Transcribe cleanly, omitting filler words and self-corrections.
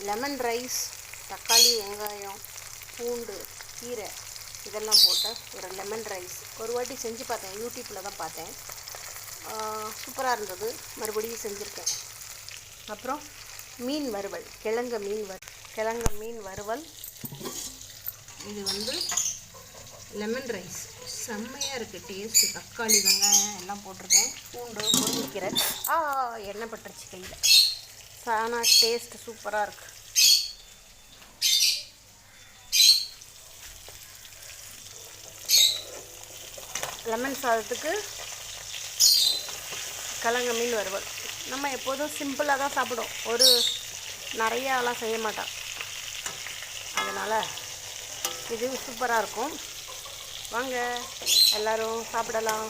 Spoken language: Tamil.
லெமன் ரைஸ், தக்காளி, வெங்காயம், பூண்டு, கீரை இதெல்லாம் போட்ட ஒரு லெமன் ரைஸ் ஒரு வாட்டி செஞ்சு பார்த்தேன். யூடியூப்பில் தான் பார்த்தேன். சூப்பராக இருந்தது. மறுபடியும் செஞ்சுருக்கேன். அப்புறம் மீன் வறுவல், கிழங்கு மீன் வறுவல். இது லெமன் ரைஸ் செம்மையாக இருக்குது. டேஸ்ட்டு தக்காளி, வெங்காயம் எல்லாம் போட்டிருக்கேன். பூண்டு, முருங்கைக்கீரை. எண்ணெய் பட்டுருச்சு கையில். ஆனால் டேஸ்ட்டு சூப்பராக இருக்குது. லெமன் சாதத்துக்கு கிழங்கு மீன் வறுவல். நம்ம எப்போதும் சிம்பிளாக தான் சாப்பிடும். நிறையாலாம் செய்ய மாட்டோம். அதனால் இது சூப்பராக இருக்கும். வாங்க எல்லோரும் சாப்பிடலாம்.